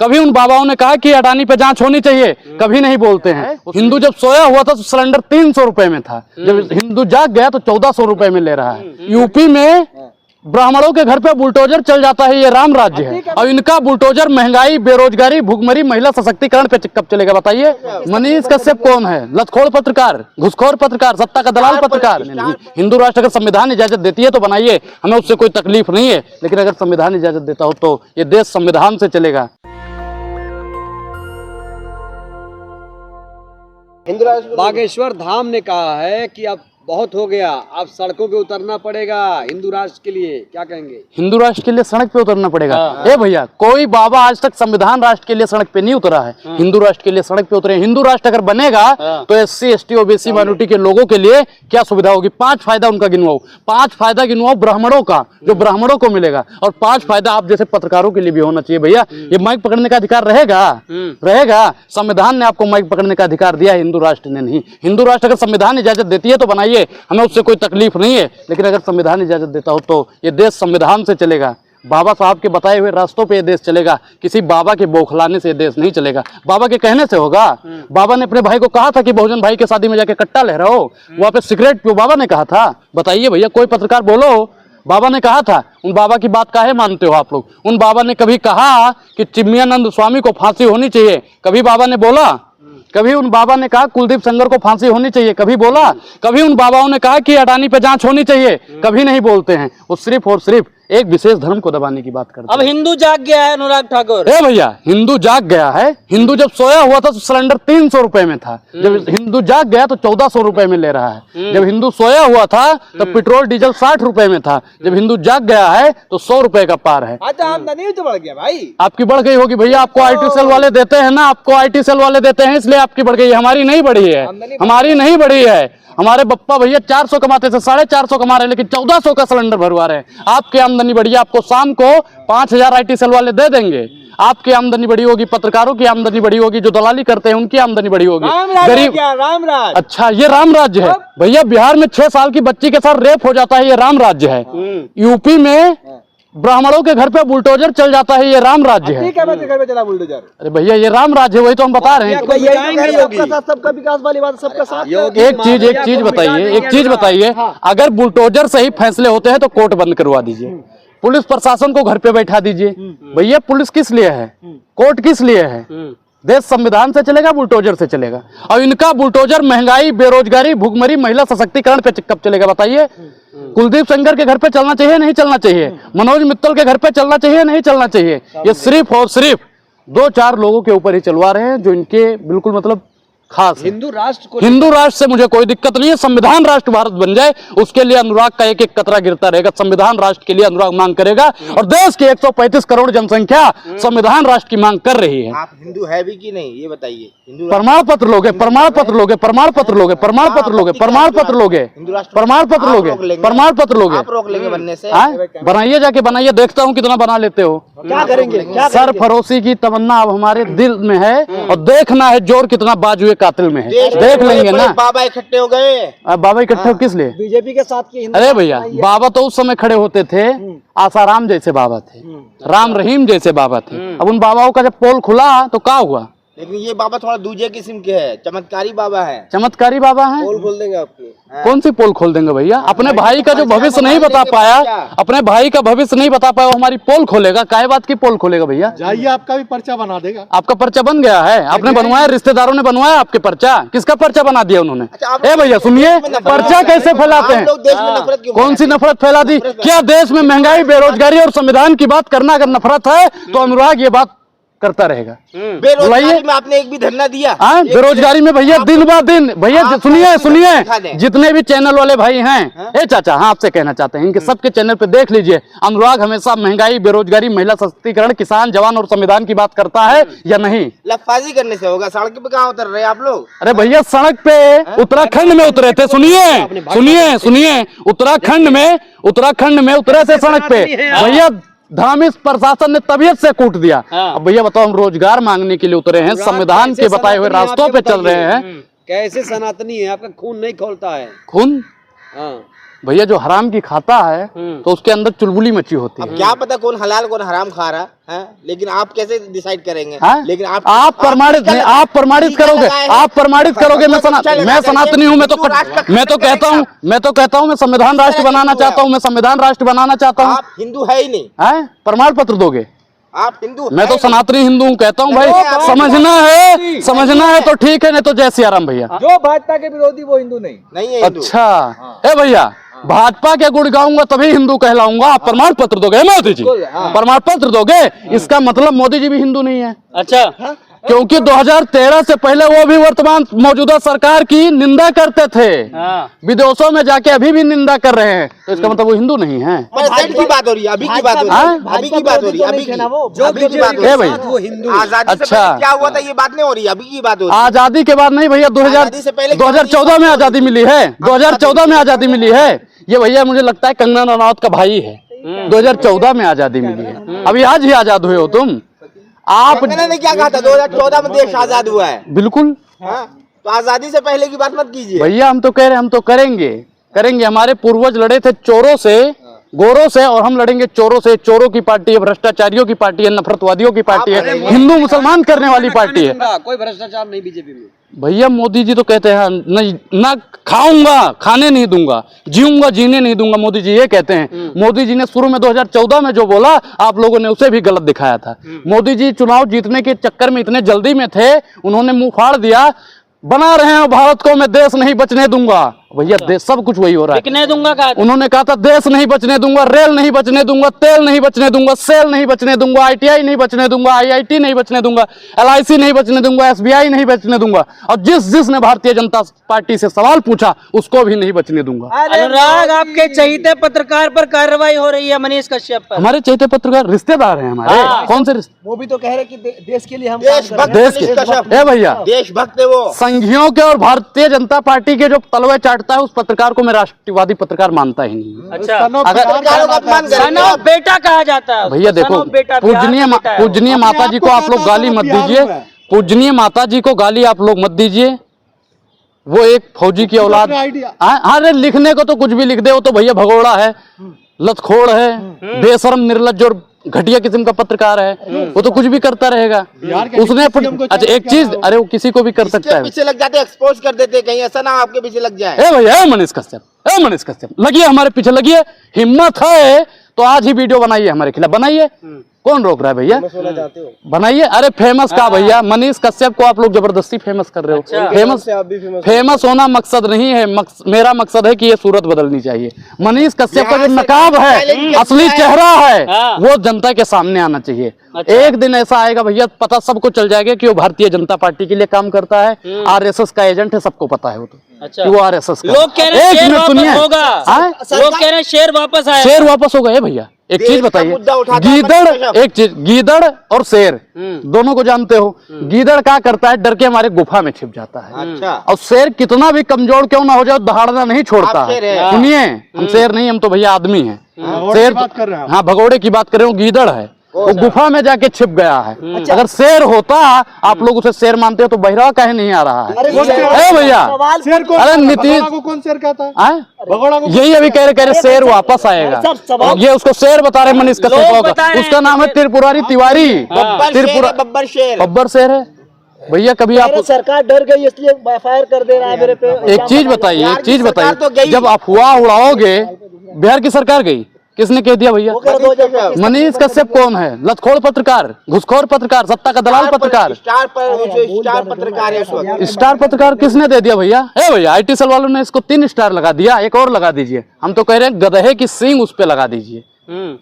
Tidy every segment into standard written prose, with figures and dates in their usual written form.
कभी उन बाबाओं ने कहा कि अडानी पे जांच होनी चाहिए, कभी नहीं बोलते हैं। हिंदू जब सोया हुआ था तो सिलेंडर 300 रुपए में था, जब हिंदू जाग गया तो 1400 रुपए में ले रहा है। यूपी में ब्राह्मणों के घर पे बुलडोजर चल जाता है, ये राम राज्य है। और इनका बुलडोजर महंगाई, बेरोजगारी, भुखमरी, महिला सशक्तिकरण पे कब चलेगा बताइए? मनीष कश्यप कौन है? लतखोर पत्रकार, घुसखोर पत्रकार, सत्ता का दलाल पत्रकार। हिंदू राष्ट्र अगर संविधान इजाजत देती है तो बनाइए, हमें उससे कोई तकलीफ नहीं है, लेकिन अगर संविधान इजाजत देता हो तो ये देश संविधान से चलेगा। बागेश्वर धाम ने कहा है कि अब बहुत हो गया, अब सड़कों पे उतरना पड़ेगा हिंदू राष्ट्र के लिए, क्या कहेंगे? हिंदू राष्ट्र के लिए सड़क पे उतरना पड़ेगा? ए भैया, कोई बाबा आज तक संविधान राष्ट्र के लिए सड़क पे नहीं उतरा है, हिंदू राष्ट्र के लिए सड़क पे उतरे। हिंदू राष्ट्र अगर बनेगा तो SC ST OBC माइनॉरिटी के लोगों के लिए क्या सुविधा होगी? 5 फायदा उनका गिनवाओ, 5 फायदा गिनवाओ ब्राह्मणों का, जो ब्राह्मणों को मिलेगा, और 5 फायदा आप जैसे पत्रकारों के लिए भी होना चाहिए। भैया, ये माइक पकड़ने का अधिकार रहेगा? संविधान ने आपको माइक पकड़ने का अधिकार दिया, हिंदू राष्ट्र ने नहीं। हिंदू राष्ट्र अगर संविधान इजाजत देती है तो बनाइए, हमें उससे तकलीफ नहीं है, लेकिन अगर संविधान इजाजत देता हो तो ये देश संविधान से चलेगा। बाबा साहब के बताए हुए रास्तों पे ये देश चलेगा, किसी बाबा के बौखलाने से ये देश नहीं चलेगा, बाबा के कहने से होगा। बाबा ने अपने भाई को कहा था कि बहुजन भाई के शादी में जाके कट्टा लहराओ, वहां पे सिगरेट पियो, बाबा ने कहा था। बताइए भैया, कोई पत्रकार बोलो, बाबा ने कहा था। उन बाबा की बात काहे मानते हो आप लोग? उन बाबा ने कभी कहा कि चिन्मयानंद स्वामी को फांसी होनी चाहिए? कभी बाबा ने बोला? कभी उन बाबा ने कहा कुलदीप सेंगर को फांसी होनी चाहिए? कभी बोला? कभी उन बाबाओं ने कहा कि अडानी पे जांच होनी चाहिए? कभी नहीं बोलते हैं। वो सिर्फ और सिर्फ एक विशेष धर्म को दबाने की बात करते हैं। अब हिंदू जाग गया है अनुराग ठाकुर। ए भैया, हिंदू जाग गया है। हिंदू जब सोया हुआ था तो सिलेंडर 300 रुपए में था, जब हिंदू जाग गया तो 1400 रुपए में ले रहा है। जब हिंदू सोया हुआ था तो पेट्रोल डीजल 60 रुपए में था, जब हिंदू जाग गया है तो 100 रुपए का पार है। आमदनी तो बढ़ गया भाई। आपकी बढ़ गई होगी भैया, आपको IT सेल वाले देते हैं ना, आपको IT सेल वाले देते हैं इसलिए आपकी बढ़ गई है, हमारी नहीं बढ़ी है, हमारी नहीं बढ़ी है। हमारे बप्पा भैया 400 कमाते थे, 450 कमा रहे हैं, लेकिन 1400 का सिलेंडर भरवा रहे हैं। आपकी आमदनी बढ़ी है, आपको शाम को 5000 IT सेल वाले दे देंगे। आपकी आमदनी बढ़ी होगी, पत्रकारों की आमदनी बढ़ी होगी, जो दलाली करते हैं उनकी आमदनी बढ़ी होगी। गरीब राम राज। अच्छा, ये राम राज्य है भैया? बिहार में 6 साल की बच्ची के साथ रेप हो जाता है, ये राम राज्य है। यूपी में ब्राह्मणों के घर पे बुलडोजर चल जाता है, ये राम राज्य है। घर पे चला बुलडोजर? अरे भैया, ये राम राज्य है, वही तो हम बता रहे हैं। सबका विकास वाली बात, सबका साथ। एक चीज बताइए, अगर बुलडोजर से ही फैसले होते हैं तो कोर्ट बंद करवा दीजिए, पुलिस प्रशासन को घर पे बैठा दीजिए। भैया, पुलिस किस लिए है? कोर्ट किस लिए है? देश संविधान से चलेगा, बुलडोजर से चलेगा? और इनका बुलडोजर महंगाई, बेरोजगारी, भुखमरी, महिला सशक्तिकरण पे कब चलेगा बताइए? कुलदीप सेंगर के घर पे चलना चाहिए, नहीं चलना चाहिए? मनोज मित्तल के घर पे चलना चाहिए, नहीं चलना चाहिए? ये सिर्फ और सिर्फ 2-4 लोगों के ऊपर ही चलवा रहे हैं, जो इनके बिल्कुल मतलब खास है। हिंदू राष्ट्र से मुझे कोई दिक्कत नहीं है। संविधान राष्ट्र भारत बन जाए, उसके लिए अनुराग का एक एक कतरा गिरता रहेगा। संविधान राष्ट्र के लिए अनुराग मांग करेगा, और देश की 135 करोड़ जनसंख्या संविधान राष्ट्र की मांग कर रही है। आप हिंदू है भी कि नहीं, ये बताइए। प्रमाण पत्र लोगे, प्रमाण पत्र लोगे, प्रमाण पत्र लोगे, प्रमाण पत्र लोगे, प्रमाण पत्र लोगे, प्रमाण पत्र लोगे, प्रमाण पत्र लोगे। आप रोक लेंगे बनने से? बनाइए, जाके बनाइए, देखता हूँ कितना बना लेते हो। क्या करेंगे? सरफरोशी की तमन्ना अब हमारे दिल में है, और देखना है जोर कितना बाजुए कातिल में है। देख लेंगे ना। बाबा इकट्ठे हो गए। अब बाबा इकट्ठे हो किस लिए? बीजेपी के साथ की। अरे भैया, बाबा तो उस समय खड़े होते थे, आसाराम जैसे बाबा थे, राम रहीम जैसे बाबा थे। अब उन बाबाओं का जब पोल खुला तो क्या हुआ? लेकिन ये बाबा थोड़ा दूसरे किस्म के हैं, चमत्कारी बाबा है। चमत्कारी बाबा है? पोल खोल देंगे आपके। कौन सी पोल खोल देंगे भैया? अपने भाई का जो भविष्य नहीं बता पाया, अपने भाई का भविष्य नहीं बता पाया, वो हमारी पोल खोलेगा? काय बात की पोल खोलेगा भैया? जाइए, आपका भी पर्चा बना देगा। आपका पर्चा बन गया है? आपने बनवाया? रिश्तेदारों ने बनवाया आपके पर्चा? किसका पर्चा बना दिया उन्होंने? ए भैया सुनिए, पर्चा कैसे फैलाते हैं? कौन सी नफरत फैला दी? क्या देश में महंगाई, बेरोजगारी और संविधान की बात करना अगर नफरत है तो अनुराग ये बात करता रहेगा। बेरोजगारी में आपने एक भी धरना दिया? बेरोजगारी में भैया दिन ब दिन, भैया सुनिए, जितने भी चैनल वाले भाई हैं, ए चाचा, हाँ आपसे कहना चाहते हैं, इनके सबके चैनल पे देख लीजिए, अनुराग हमेशा महंगाई, बेरोजगारी, महिला सशक्तिकरण, किसान, जवान और संविधान की बात करता है या नहीं? लफाजी करने से होगा? सड़क पे कहाँ उतर रहे आप लोग? अरे भैया, सड़क पे उत्तराखंड में उतरे थे। सुनिए, उत्तराखंड में उतरे थे सड़क पे भैया। धामिस प्रशासन ने तबीयत से कूट दिया। अब भैया बताओ, हम रोजगार मांगने के लिए उतरे हैं, संविधान के बताए हुए रास्तों पे चल रहे हैं। कैसे सनातनी है? आपका खून नहीं खोलता है? खून? भैया जो हराम की खाता है तो उसके अंदर चुलबुली मची होती है। अब क्या पता कौन हलाल कौन हराम खा रहा है, लेकिन आप कैसे डिसाइड करेंगे? हाँ? लेकिन आप प्रमाणित नहीं, आप प्रमाणित करोगे, आप प्रमाणित करोगे। मैं सनातनी हूँ, मैं तो कहता हूँ मैं संविधान राष्ट्र बनाना चाहता हूँ, मैं संविधान राष्ट्र बनाना चाहता हूँ। आप हिंदू है ही नहीं, है प्रमाण पत्र दोगे? आप हिंदू, मैं तो सनातनी हिंदू हूँ, कहता हूँ भाई समझना है तो ठीक है, नहीं तो जय सिया राम भैया। जो भाजपा के विरोधी वो हिंदू नहीं नहीं है हिंदू। अच्छा ए भैया, भाजपा के गुण गाऊंगा तभी हिंदू कहलाऊंगा। आप प्रमाण पत्र दोगे मोदी जी? प्रमाण पत्र दोगे, इसका मतलब मोदी जी भी हिंदू नहीं है। अच्छा, क्योंकि 2013 से पहले वो भी वर्तमान मौजूदा सरकार की निंदा करते थे, विदेशों में जाके अभी भी निंदा कर रहे हैं, तो इसका मतलब वो हिंदू नहीं है। प्रेजेंट की बात हो रही है, अभी की बात हो रही है, अभी की बात हो रही है, अभी की बात हो रही है। वो हिंदू। आजादी से पहले क्या हुआ था ये बात नहीं हो रही, अभी की बात हो रही है। आजादी के बाद नहीं भैया, आजादी से पहले 2014 में आजादी मिली है, 2014 में आजादी मिली है। ये भैया मुझे लगता है कंगना रनौत का भाई है। 2014 में आजादी मिली है, अभी आज ही आजाद हुए हो तुम। आप ने क्या कहा था 2014 में देश आजाद हुआ है? बिल्कुल। तो आजादी से पहले की बात मत कीजिए भैया, हम तो कह रहे हैं हम तो करेंगे। हमारे पूर्वज लड़े थे चोरों से, गोरों से, और हम लड़ेंगे चोरों से। चोरों की पार्टी है, भ्रष्टाचारियों की पार्टी है, नफरतवादियों की पार्टी है, हिंदू मुसलमान करने वाली पार्टी है। कोई भ्रष्टाचार नहीं बीजेपी में। भैया मोदी जी तो कहते हैं न खाऊंगा खाने नहीं दूंगा, जीऊंगा जीने नहीं दूंगा, मोदी जी ये कहते हैं। मोदी जी ने शुरू में 2014 में जो बोला, आप लोगों ने उसे भी गलत दिखाया था। मोदी जी चुनाव जीतने के चक्कर में इतने जल्दी में थे, उन्होंने मुंह फाड़ दिया, बना रहे हैं भारत को मैं देश नहीं बचने दूंगा। भैया देश सब कुछ वही हो रहा है। बिकने दूंगा कहा था। उन्होंने कहा था देश नहीं बचने दूंगा, रेल नहीं बचने दूंगा, तेल नहीं बचने दूंगा, सेल नहीं बचने दूंगा, ITI नहीं बचने दूंगा, IIT नहीं बचने दूंगा, LIC नहीं बचने दूंगा, SBI नहीं बचने दूंगा, और जिसने भारतीय जनता पार्टी से सवाल पूछा उसको भी नहीं बचने दूंगा। अनुराग, आपके चहीते पत्रकार पर कार्रवाई हो रही है, मनीष कश्यप पर। हमारे चहेते पत्रकार रिश्तेदार हैं हमारे। कौन से रिश्ते? वो भी तो कह रहे कि देश के लिए हम देश के ए भैया, देशभक्त है वो। संघियों के और भारतीय जनता पार्टी के जो तलवे चाटता है, उस पत्रकार को मैं राष्ट्रवादी पत्रकार मानता ही नहीं। अच्छा, पत्रकारों का अपमान करेंगे सन ऑफ बेटा कहा जाता है भैया। देखो, पूजनीय माता जी को आप लोग गाली मत दीजिए, पूजनीय माता जी को गाली आप लोग मत दीजिए। वो एक फौजी की औलाद। अरे लिखने को तो कुछ भी लिख दे, वो तो भैया भगोड़ा है, लतखोड़ है, बेशरम, निर्लज्ज और घटिया किस्म का पत्रकार है। वो तो कुछ भी करता रहेगा। उसने अच्छा एक चीज, अरे वो किसी को भी कर सकता है। पीछे लग जाते, एक्सपोज कर देते, कहीं ऐसा ना आपके पीछे लग जाए। ए भैया, मनीष कश्यप लगिए हमारे पीछे, लगिए। हिम्मत है तो आज ही वीडियो बनाइए हमारे खिलाफ, बनाइए। कौन रोक रहा है भैया? बनाइए। अरे फेमस का भैया, मनीष कश्यप को आप लोग जबरदस्ती फेमस कर रहे हो। फेमस होना मकसद नहीं है, मेरा मकसद है कि ये सूरत बदलनी चाहिए। मनीष कश्यप का जो नकाब है, असली चेहरा है, वो जनता के सामने आना चाहिए। एक दिन ऐसा आएगा भैया, पता सबको चल जाएगा कि वो भारतीय जनता पार्टी के लिए काम करता है, RSS का एजेंट है, सबको पता है वो तो। अच्छा, वो RSS का। लोग कह रहे हैं शेर वापस होगा, लोग कह रहे हैं शेर वापस आएगा। शेर वापस होगा भैया। एक चीज बताइए, गीदड़ और शेर दोनों को जानते हो। गीदड़ क्या करता है? डर के हमारे गुफा में छिप जाता है। अच्छा। और शेर कितना भी कमजोर क्यों ना हो जाए, दहाड़ना नहीं छोड़ता है। सुनिए, हम शेर नहीं, हम तो भैया आदमी हैं। शेर, हाँ भगोड़े की बात कर रहे हो, गीदड़ है, वो गुफा में जाके छिप गया है। अगर शेर होता, आप लोग उसे शेर मानते हो, तो बहरा काहे नहीं आ रहा है? भैया, अरे नीतीश को कौन शेर कहता है? यही अभी कह रहे शेर वापस आएगा। ये उसको शेर बता रहे मनीष कश्यप, उसका नाम है त्रिपुरारी तिवारी। बब्बर शेर है भैया। कभी आप सरकार डर गई इसलिए FIR कर दे रहा है मेरे पे। एक चीज बताइए, जब अफवाह उड़ाओगे, बिहार की सरकार गई, किसने कह दिया भैया? मनीष कश्यप कौन है? लतखोर पत्रकार, घुसखोर पत्रकार, सत्ता का दलाल पत्रकार, स्टार पत्रकार है इस वक्त। स्टार पत्रकार किसने दे दिया भैया? भैया IT सेल वालों ने इसको 3 स्टार लगा दिया, एक और लगा दीजिए। हम तो कह रहे हैं गधे की सींग उस पे लगा दीजिए,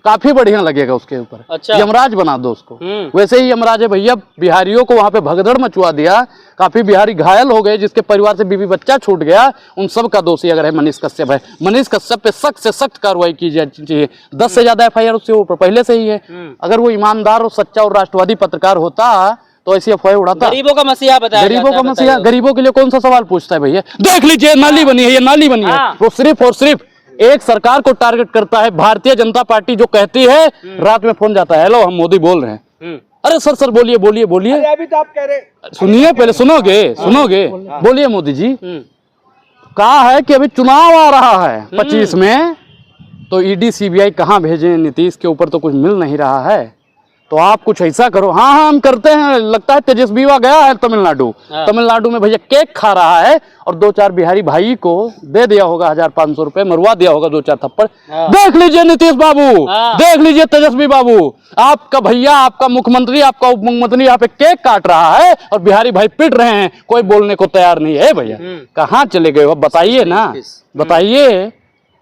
काफी बढ़िया लगेगा उसके ऊपर। अच्छा। यमराज बना दो उसको। वैसे ही यमराज है भैया, बिहारियों को वहां पे भगदड़ मचवा दिया, काफी बिहारी घायल हो गए, जिसके परिवार से बीवी बच्चा छूट गया, उन सब का दोषी अगर है मनीष कश्यप है। मनीष कश्यप पे सख्त से सख्त कार्रवाई की जानी चाहिए। 10 से ज्यादा FIR उससे ऊपर पहले से ही है। अगर वो ईमानदार और सच्चा और राष्ट्रवादी पत्रकार होता तो ऐसी अफवाह उड़ाता। गरीबों का मसीहा बताया, गरीबों का मसीहा, गरीबों के लिए कौन सा सवाल पूछता है भैया? देख लीजिए, नाली बनी है, ये नाली बनी है। वो सिर्फ और सिर्फ एक सरकार को टारगेट करता है। भारतीय जनता पार्टी जो कहती है, रात में फोन जाता है, हेलो हम मोदी बोल रहे हैं। अरे सर बोलिए। अभी तो आप कह रहे, सुनिए, पहले सुनोगे, बोलिए मोदी जी। कहा है कि अभी चुनाव आ रहा है 25 में, तो ईडी सीबीआई कहाँ भेजें, नीतीश के ऊपर तो कुछ मिल नहीं रहा है, तो आप कुछ ऐसा करो। हाँ हाँ हम करते हैं, लगता है तेजस्वीवा गया है तमिलनाडु, तमिलनाडु में भैया केक खा रहा है और 2-4 बिहारी भाई को दे दिया होगा 1500 रुपए, मरवा दिया होगा 2-4 थप्पड़। देख लीजिए नीतीश बाबू, देख लीजिए तेजस्वी बाबू, आपका भैया, आपका मुख्यमंत्री, आपका उप मुख्यमंत्री यहाँ पे केक काट रहा है और बिहारी भाई पिट रहे हैं, कोई बोलने को तैयार नहीं है। भैया कहाँ चले गए हो, बताइए ना, बताइए,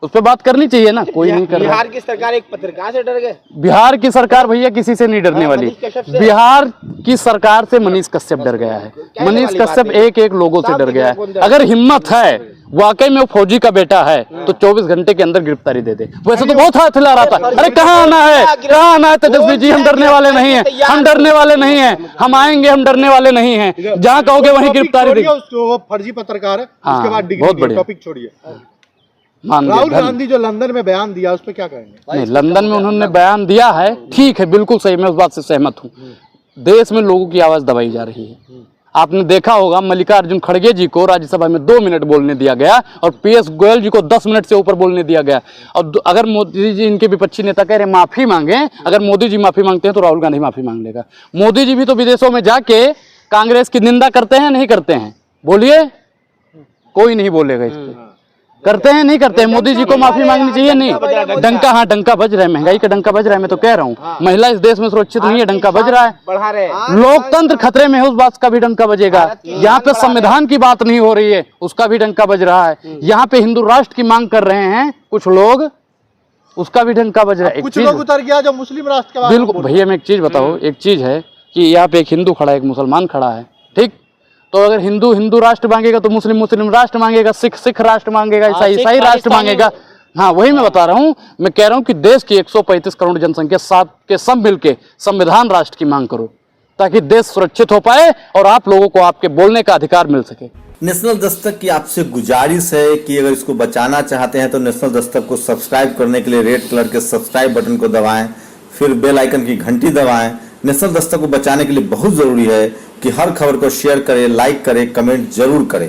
उस पर बात करनी चाहिए ना, कोई नहीं कर रहा। बिहार की सरकार एक पत्रकार से डर गए। बिहार की सरकार भैया किसी से नहीं डरने वाली, बिहार की सरकार से मनीष कश्यप डर गया है। मनीष कश्यप एक लोगों से डर गया है। अगर हिम्मत है, वाकई में वो फौजी का बेटा है, तो 24 घंटे के अंदर गिरफ्तारी दे दे। वैसे तो बहुत हाथ हिला रहा था, अरे कहाँ आना है, कहाँ आना है तेजस्वी जी, हम डरने वाले नहीं है, हम डरने वाले नहीं है, हम आएंगे, हम डरने वाले नहीं है, जहाँ कहोगे वहीं गिरफ्तारी देंगे। वो फर्जी पत्रकार है, उसके बाद बहुत बढ़िया टॉपिक छोड़िए। राहुल गांधी जो लंदन में बयान दिया उस पर क्या कहेंगे? नहीं, लंदन में उन्होंने बयान दिया है, ठीक है, बिल्कुल सही, मैं उस बात से सहमत हूँ। देश में लोगों की आवाज दबाई जा रही है। आपने देखा होगा मल्लिकार्जुन खड़गे जी को राज्यसभा में 2 मिनट बोलने दिया गया और पीयूष गोयल जी को 10 मिनट से ऊपर बोलने दिया गया। और अगर मोदी जी, इनके विपक्षी नेता कह रहे माफी मांगे, अगर मोदी जी माफी मांगते हैं तो राहुल गांधी माफी मांग लेगा। मोदी जी भी तो विदेशों में जाके कांग्रेस की निंदा करते हैं, नहीं करते हैं? बोलिए, कोई नहीं बोलेगा इस पे। करते हैं, नहीं करते हैं? मोदी जी को माफी मांगनी चाहिए, नहीं? डंका, हाँ डंका बज रहा है, महंगाई का डंका बज रहा है, मैं तो कह रहा हूँ। महिला इस देश में सुरक्षित नहीं है, डंका बज रहा है। बढ़ा रहे हैं। लोकतंत्र खतरे में है, उस बात का भी डंका बजेगा। यहाँ पे संविधान की बात नहीं हो रही है, उसका भी डंका बज रहा है। यहाँ पे हिंदू राष्ट्र की मांग कर रहे हैं कुछ लोग, उसका भी डंका बज रहा है। कुछ लोग उतर गया जो मुस्लिम राष्ट्र के बारे में बिल्कुल भैया, मैं एक चीज बताओ, एक चीज है कि यहाँ पे एक हिंदू खड़ा है, एक मुसलमान खड़ा है, ठीक? तो अगर हिंदू हिंदू राष्ट्र मांगेगा तो मुस्लिम मुस्लिम राष्ट्र मांगेगा, सिख सिख राष्ट्र मांगेगा, ईसाई ईसाई राष्ट्र मांगेगा। हाँ, वही मैं बता रहा हूँ। मैं कह रहा हूँ कि देश की 135 करोड़ जनसंख्या साथ के सब मिलके संविधान राष्ट्र की मांग करो, ताकि देश सुरक्षित हो पाए और आप लोगों को आपके बोलने का अधिकार मिल सके। नेशनल दस्तक की आपसे गुजारिश है कि अगर इसको बचाना चाहते हैं तो नेशनल दस्तक को सब्सक्राइब करने के लिए रेड कलर के सब्सक्राइब बटन को दबाएं, फिर बेल आइकन की घंटी दबाएं। नेशनल दस्तक को बचाने के लिए बहुत जरूरी है कि हर खबर को शेयर करें, लाइक करें, कमेंट जरूर करें।